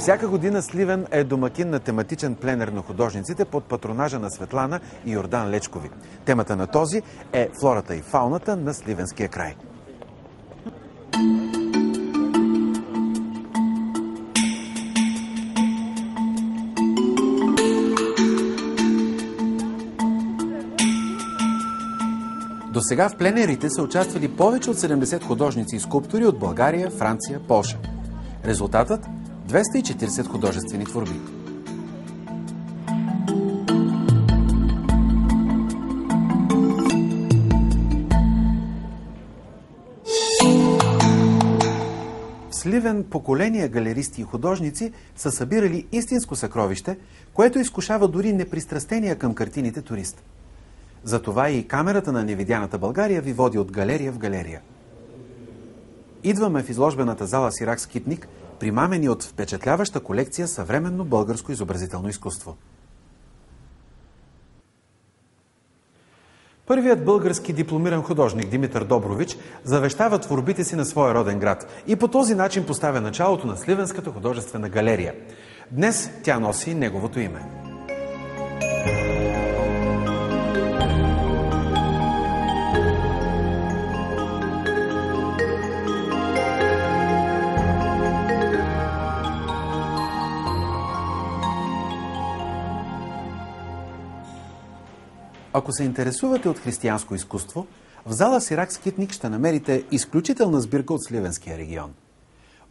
Всяка година Сливен е домакин на тематичен пленер на художниците под патронажа на Светлана и Йордан Лечкови. Темата на този е флората и фауната на Сливенския край. До сега в пленерите са участвали повече от 70 художници и скулптори от България, Франция, Полша. Резултатът – 240 художествени творби. В Сливен поколения галеристи и художници са събирали истинско съкровище, което изкушава дори непристрастения към картините турист. Затова и камерата на невидяната България ви води от галерия в галерия. Идваме в изложбената зала Сирак Скитник, примамени от впечатляваща колекция съвременно българско изобразително изкуство. Първият български дипломиран художник Димитър Добрович завещава творбите си на своя роден град и по този начин поставя началото на Сливенската художествена галерия. Днес тя носи неговото име. Ако се интересувате от християнско изкуство, в зала Сирак Скитник ще намерите изключителна сбирка от Сливенския регион.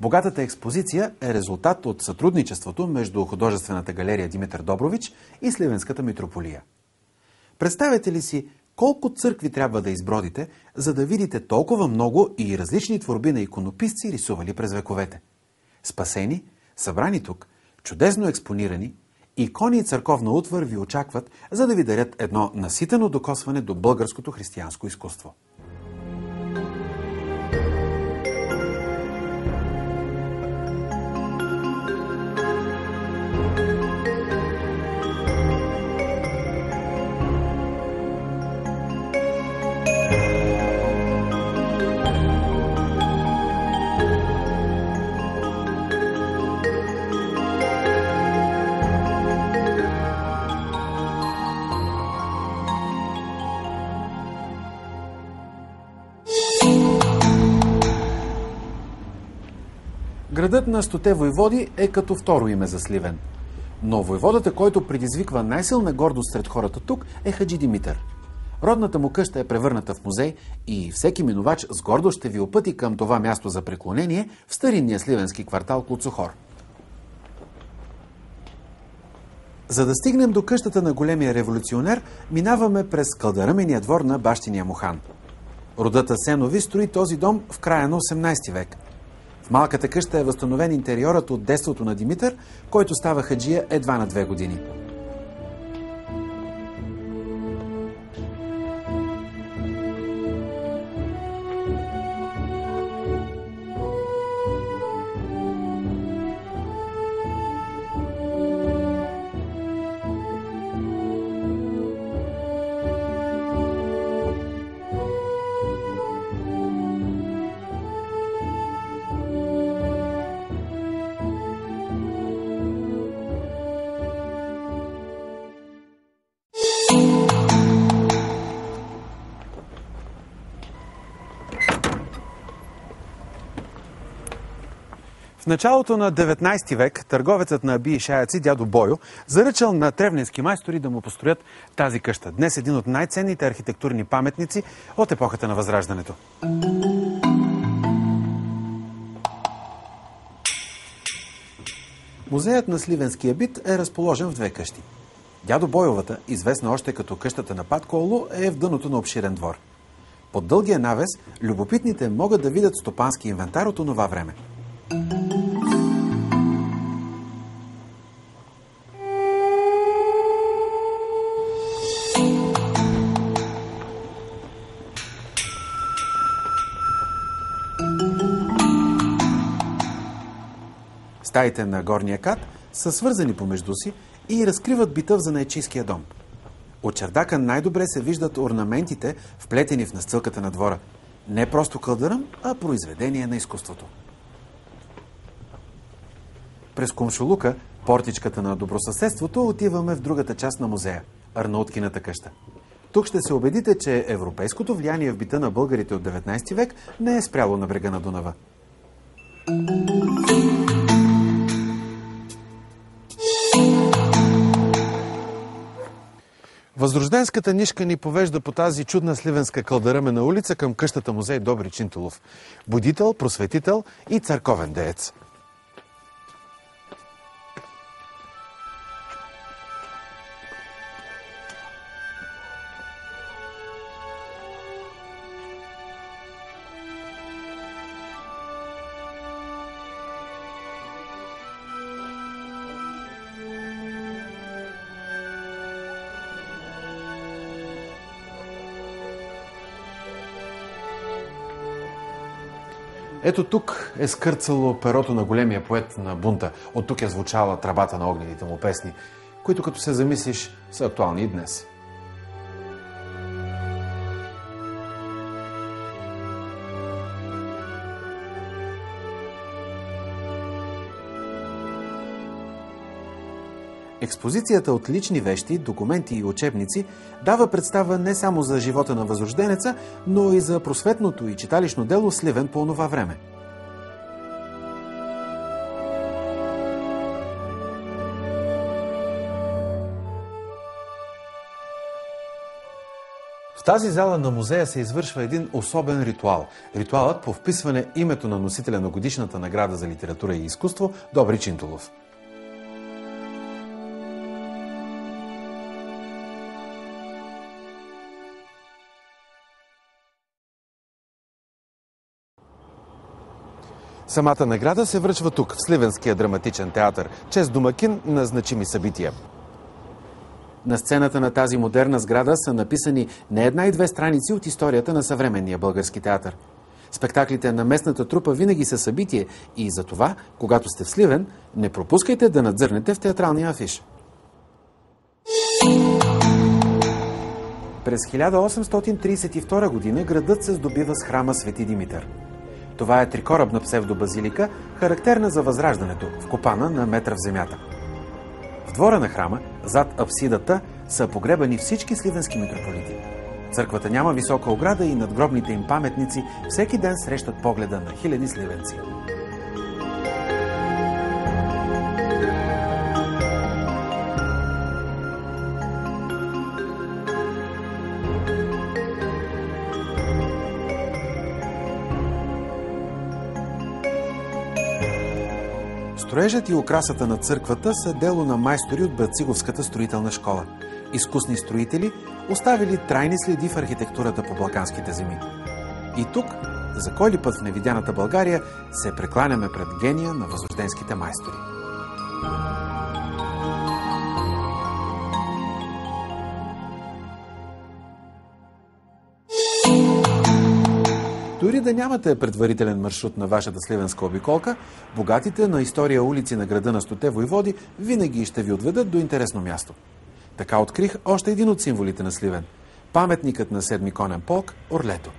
Богатата експозиция е резултат от сътрудничеството между художествената галерия Димитър Добрович и Сливенската митрополия. Представете ли си колко църкви трябва да избродите, за да видите толкова много и различни творби на иконописци, рисували през вековете? Спасени, събрани тук, чудесно експонирани, икони и църковна утвар ви очакват, за да ви дарят едно наситено докосване до българското християнско изкуство. Градът на 100 войводи е като второ име за Сливен. Но войводата, който предизвиква най-силна гордост сред хората тук, е Хаджи Димитър. Родната му къща е превърната в музей и всеки минувач с гордост ще ви опъти към това място за преклонение в старинния сливенски квартал Клуцохор. За да стигнем до къщата на големия революционер, минаваме през кълдаръмения двор на бащиния му хан. Родът Асенови строи този дом в края на 18 век. В малката къща е възстановен интериорът от детството на Димитър, който става хаджия едва на 2 години. В началото на 19 век търговецът на аби и шаяци дядо Бойо заръчал на тревненски майстори да му построят тази къща. Днес един от най-ценните архитектурни паметници от епохата на Възраждането. Музеят на сливенския бит е разположен в 2 къщи. Дядо Бойовата, известна още като къщата на Патко Олу, е в дъното на обширен двор. Под дългия навес любопитните могат да видят стопански инвентар от онова време. Стаите на горния кат са свързани помежду си и разкриват бита в занаятчийския дом. От чердака най-добре се виждат орнаментите, вплетени в настилката на двора. Не просто кълдъръм, а произведение на изкуството. През Комшулука, портичката на добросъседството, отиваме в другата част на музея – Арнауткината къща. Тук ще се убедите, че европейското влияние в бита на българите от 19 век не е спряло на брега на Дунава. Възрожденската нишка ни повежда по тази чудна сливенска кълдъръмена улица към къщата музей Добри Чинтулов. Будител, просветител и църковен деец. Ето тук е скърцало перото на големия поет на бунта. От тук е звучала тръбата на огнените му песни, които, като се замислиш, са актуални и днес. Експозицията от лични вещи, документи и учебници дава представа не само за живота на възрожденеца, но и за просветното и читалищно дело в Сливен по онова време. В тази зала на музея се извършва един особен ритуал. Ритуалът по вписване името на носителя на годишната награда за литература и изкуство Добри Чинтулов. Самата награда се връчва тук, в Сливенския драматичен театър, чест домакин на значими събития. На сцената на тази модерна сграда са написани не една и две страници от историята на съвременния български театър. Спектаклите на местната трупа винаги са събитие и за това, когато сте в Сливен, не пропускайте да надзърнете в театралния афиш. През 1832 година градът се здобива с храма Свети Димитър. Това е трикорабна псевдобазилика, характерна за Възраждането, вкопана на метра в земята. В двора на храма, зад апсидата, са погребани всички сливенски митрополити. Църквата няма висока ограда и надгробните им паметници всеки ден срещат погледа на хиляди сливенци. Строежът и украсата на църквата са дело на майстори от Бациговската строителна школа. Изкусни строители, оставили трайни следи в архитектурата по балканските земи. И тук, за кой ли път в невидяната България, се прекланяме пред гения на възрожденските майстори. Дори да нямате предварителен маршрут на вашата сливенска обиколка, богатите на история улици на града на 100 войводи винаги ще ви отведат до интересно място. Така открих още един от символите на Сливен – паметникът на 7-ми конен полк – Орлето.